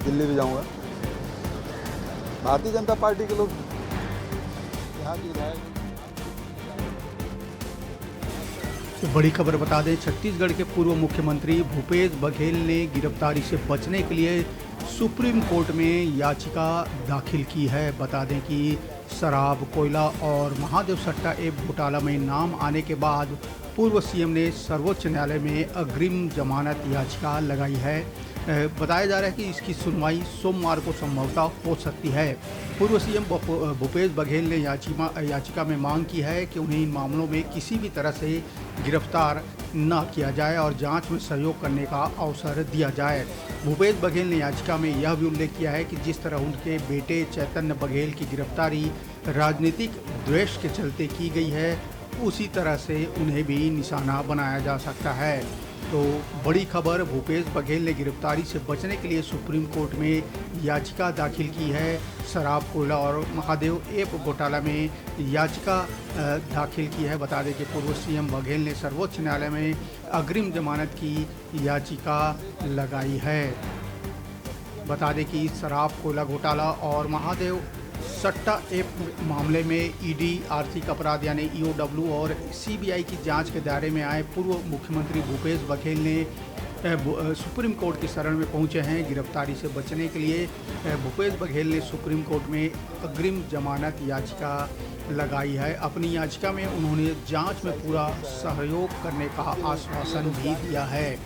दिल्ली भी जाऊंगा। भारतीय जनता पार्टी के लोग यहाँ के विधायक। तो बड़ी खबर बता दें, छत्तीसगढ़ के पूर्व मुख्यमंत्री भूपेश बघेल ने गिरफ्तारी से बचने के लिए सुप्रीम कोर्ट में याचिका दाखिल की है। बता दें कि शराब, कोयला और महादेव सट्टा ऐप घोटाला में नाम आने के बाद पूर्व सीएम ने सर्वोच्च न्यायालय में अग्रिम जमानत याचिका लगाई है। बताया जा रहा है कि इसकी सुनवाई सोमवार को संभवतः हो सकती है। पूर्व सीएम भूपेश बघेल ने याचिका में मांग की है कि उन्हें इन मामलों में किसी भी तरह से गिरफ्तार न किया जाए और जांच में सहयोग करने का अवसर दिया जाए। भूपेश बघेल ने याचिका में यह भी उल्लेख किया है कि जिस तरह उनके बेटे चैतन्य बघेल की गिरफ्तारी राजनीतिक द्वेष के चलते की गई है, उसी तरह से उन्हें भी निशाना बनाया जा सकता है। तो बड़ी खबर, भूपेश बघेल ने गिरफ्तारी से बचने के लिए सुप्रीम कोर्ट में याचिका दाखिल की है। शराब, कोयला और महादेव ऐप घोटाला में याचिका दाखिल की है। बता दें कि पूर्व सीएम बघेल ने सर्वोच्च न्यायालय में अग्रिम जमानत की याचिका लगाई है। बता दें कि शराब, कोयला घोटाला और महादेव सट्टा ऐप मामले में ईडी, आर्थिक अपराध यानी ईओडब्ल्यू और सीबीआई की जांच के दायरे में आए पूर्व मुख्यमंत्री भूपेश बघेल ने सुप्रीम कोर्ट की शरण में पहुंचे हैं। गिरफ्तारी से बचने के लिए भूपेश बघेल ने सुप्रीम कोर्ट में अग्रिम जमानत याचिका लगाई है। अपनी याचिका में उन्होंने जांच में पूरा सहयोग करने का आश्वासन भी दिया है।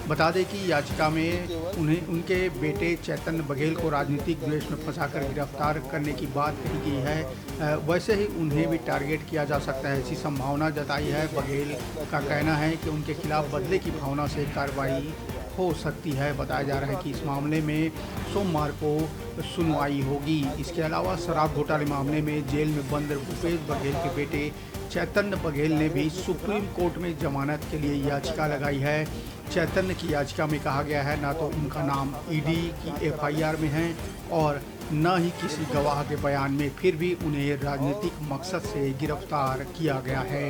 बता दें कि याचिका में उन्हें उनके बेटे चैतन्य बघेल को राजनीतिक द्वेष में फंसाकर गिरफ्तार करने की बात कही गई है। वैसे ही उन्हें भी टारगेट किया जा सकता है, ऐसी संभावना जताई है। बघेल का कहना है कि उनके खिलाफ बदले की भावना से कार्रवाई हो सकती है। बताया जा रहा है कि इस मामले में सोमवार को सुनवाई होगी। इसके अलावा शराब घोटाले मामले में जेल में बंद भूपेश बघेल के बेटे चैतन्य बघेल ने भी सुप्रीम कोर्ट में जमानत के लिए याचिका लगाई है। चैतन्य की याचिका में कहा गया है, ना तो उनका नाम ईडी की एफआईआर में है और न ही किसी गवाह के बयान में, फिर भी उन्हें राजनीतिक मकसद से गिरफ्तार किया गया है।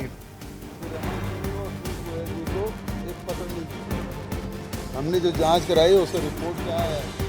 हमने जो जांच कराई है उसका रिपोर्ट क्या है?